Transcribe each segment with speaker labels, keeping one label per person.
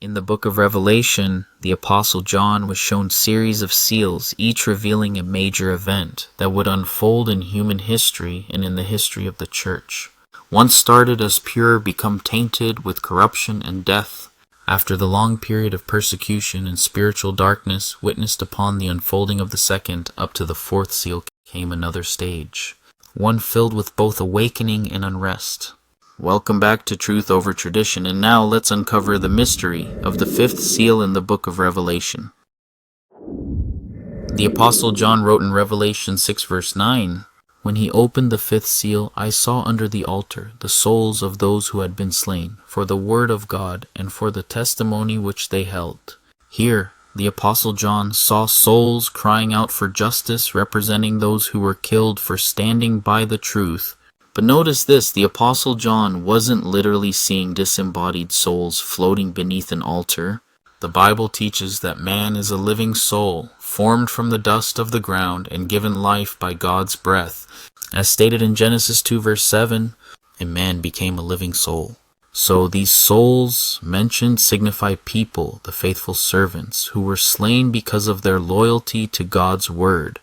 Speaker 1: In the book of Revelation, the Apostle John was shown series of seals, each revealing a major event that would unfold in human history and in the history of the church. Once started as pure, become tainted with corruption and death. After the long period of persecution and spiritual darkness witnessed upon the unfolding of the second up to the fourth seal came another stage, one filled with both awakening and unrest. Welcome back to Truth Over Tradition, and now let's uncover the mystery of the fifth seal in the book of Revelation. The Apostle John wrote in Revelation 6 verse 9, "When he opened the fifth seal, I saw under the altar the souls of those who had been slain for the word of God and for the testimony which they held." Here, the Apostle John saw souls crying out for justice, representing those who were killed for standing by the truth. But notice this, the Apostle John wasn't literally seeing disembodied souls floating beneath an altar. The Bible teaches that man is a living soul, formed from the dust of the ground and given life by God's breath. As stated in Genesis 2 verse 7, and man became a living soul. So these souls mentioned signify people, the faithful servants, who were slain because of their loyalty to God's word.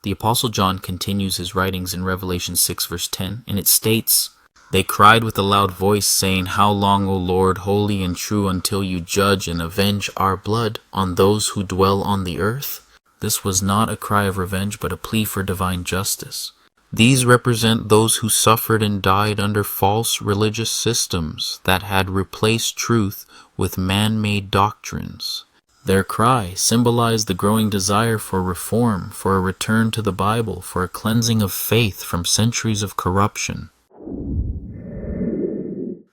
Speaker 1: The Apostle John continues his writings in Revelation 6 verse 10, and it states, "They cried with a loud voice, saying, 'How long, O Lord, holy and true, until you judge and avenge our blood on those who dwell on the earth?'" This was not a cry of revenge, but a plea for divine justice. These represent those who suffered and died under false religious systems that had replaced truth with man-made doctrines. Their cry symbolized the growing desire for reform, for a return to the Bible, for a cleansing of faith from centuries of corruption.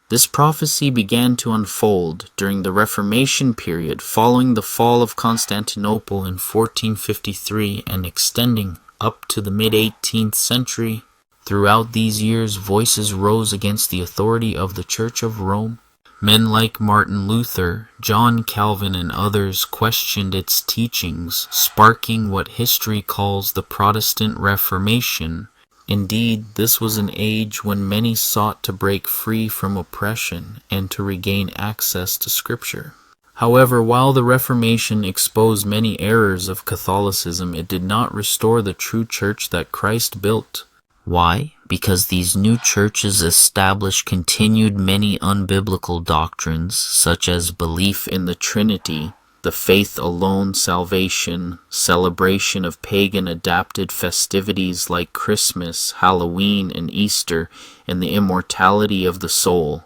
Speaker 1: This prophecy began to unfold during the Reformation period following the fall of Constantinople in 1453 and extending up to the mid-18th century. Throughout these years, voices rose against the authority of the Church of Rome. Men like Martin Luther, John Calvin, and others questioned its teachings, sparking what history calls the Protestant Reformation. Indeed, this was an age when many sought to break free from oppression and to regain access to Scripture. However, while the Reformation exposed many errors of Catholicism, it did not restore the true church that Christ built. Why? Because these new churches established continued many unbiblical doctrines, such as belief in the Trinity, the faith alone salvation, celebration of pagan-adapted festivities like Christmas, Halloween, and Easter, and the immortality of the soul.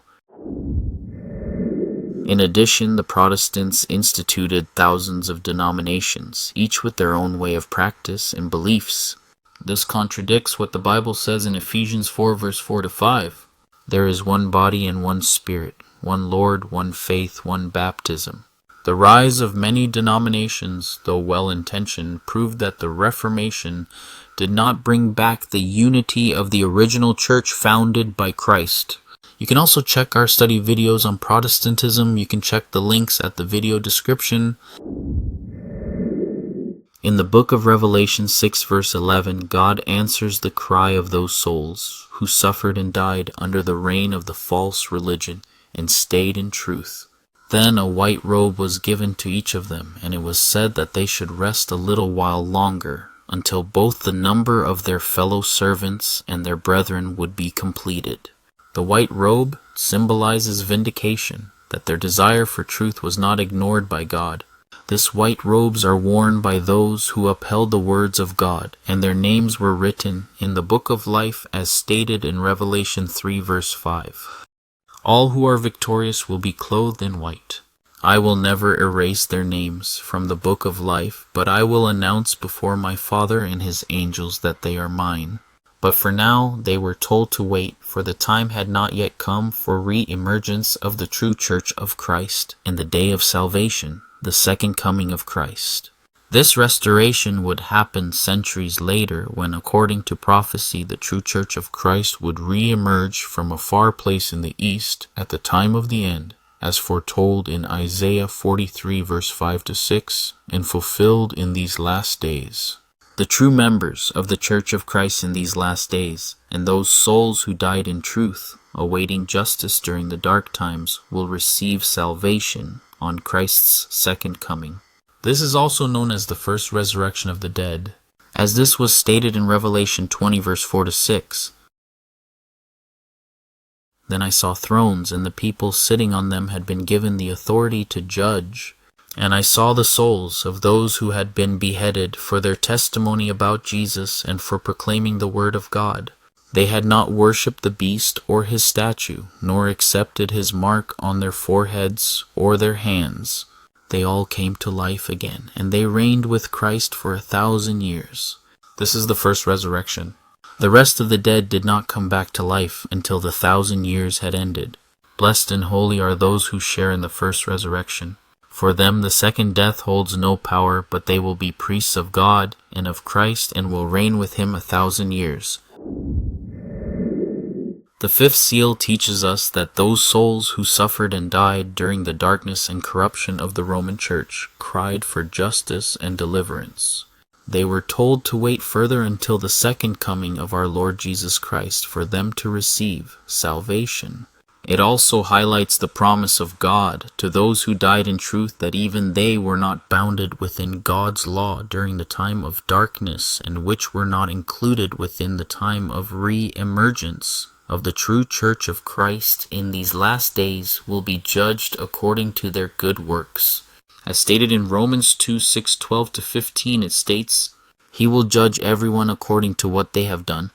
Speaker 1: In addition, the Protestants instituted thousands of denominations, each with their own way of practice and beliefs. This contradicts what the Bible says in Ephesians 4 verse 4 to 5. There is one body and one spirit, one Lord, one faith, one baptism. The rise of many denominations, though well-intentioned, proved that the Reformation did not bring back the unity of the original church founded by Christ. You can also check our study videos on Protestantism. You can check the links at the video description. In the book of Revelation 6 verse 11, God answers the cry of those souls who suffered and died under the reign of the false religion and stayed in truth. Then a white robe was given to each of them, and it was said that they should rest a little while longer, until both the number of their fellow servants and their brethren would be completed. The white robe symbolizes vindication, that their desire for truth was not ignored by God. This white robes are worn by those who upheld the words of God, and their names were written in the book of life as stated in Revelation 3 verse 5. All who are victorious will be clothed in white. I will never erase their names from the book of life, but I will announce before my Father and his angels that they are mine. But for now they were told to wait, for the time had not yet come for re-emergence of the true church of Christ in the day of salvation, the second coming of Christ. This restoration would happen centuries later when, according to prophecy, the true church of Christ would re-emerge from a far place in the east at the time of the end, as foretold in Isaiah 43 verse 5 to 6, and fulfilled in these last days. The true members of the Church of Christ in these last days, and those souls who died in truth, awaiting justice during the dark times, will receive salvation on Christ's second coming. This is also known as the first resurrection of the dead, as this was stated in Revelation 20 verse 4 to 6. Then I saw thrones, and the people sitting on them had been given the authority to judge. And I saw the souls of those who had been beheaded for their testimony about Jesus and for proclaiming the word of God. They had not worshipped the beast or his statue, nor accepted his mark on their foreheads or their hands. They all came to life again, and they reigned with Christ for 1,000 years. This is the first resurrection. The rest of the dead did not come back to life until the 1,000 years had ended. Blessed and holy are those who share in the first resurrection. For them the second death holds no power, but they will be priests of God and of Christ and will reign with him 1,000 years. The fifth seal teaches us that those souls who suffered and died during the darkness and corruption of the Roman Church cried for justice and deliverance. They were told to wait further until the second coming of our Lord Jesus Christ for them to receive salvation. It also highlights the promise of God to those who died in truth that even they were not bounded within God's law during the time of darkness, and which were not included within the time of re-emergence of the true church of Christ in these last days will be judged according to their good works. As stated in Romans 2, 6, 12 to 15, it states, "He will judge everyone according to what they have done."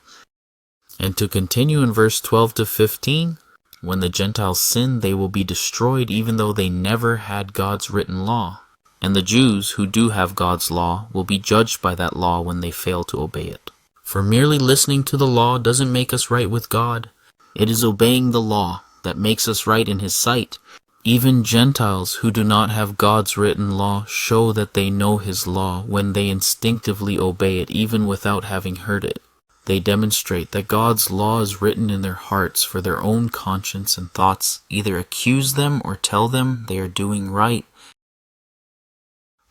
Speaker 1: And to continue in verse 12 to 15, when the Gentiles sin, they will be destroyed even though they never had God's written law. And the Jews who do have God's law will be judged by that law when they fail to obey it. For merely listening to the law doesn't make us right with God. It is obeying the law that makes us right in His sight. Even Gentiles who do not have God's written law show that they know His law when they instinctively obey it even without having heard it. They demonstrate that God's law is written in their hearts for their own conscience and thoughts either accuse them or tell them they are doing right.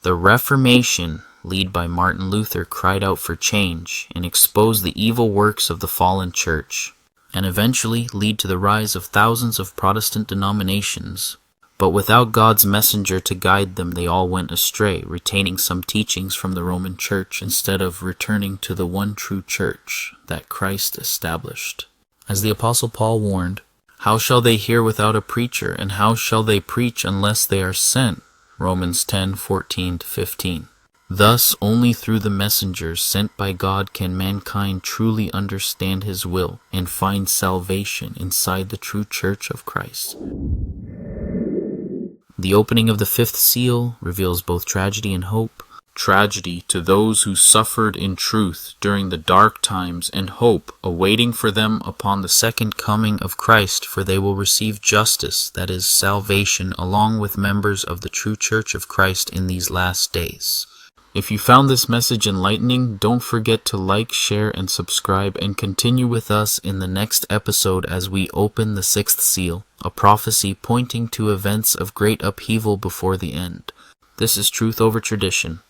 Speaker 1: The Reformation, led by Martin Luther, cried out for change and exposed the evil works of the fallen church, and eventually lead to the rise of thousands of Protestant denominations. But without God's messenger to guide them, they all went astray, retaining some teachings from the Roman Church instead of returning to the one true church that Christ established. As the Apostle Paul warned, "How shall they hear without a preacher, and how shall they preach unless they are sent?" Romans 10:14 to 15. Thus, only through the messengers sent by God can mankind truly understand His will and find salvation inside the true church of Christ. The opening of the fifth seal reveals both tragedy and hope. Tragedy to those who suffered in truth during the dark times, and hope awaiting for them upon the second coming of Christ, for they will receive justice, that is, salvation, along with members of the true church of Christ in these last days. If you found this message enlightening, don't forget to like, share, and subscribe, and continue with us in the next episode as we open the sixth seal, a prophecy pointing to events of great upheaval before the end. This is Truth Over Tradition.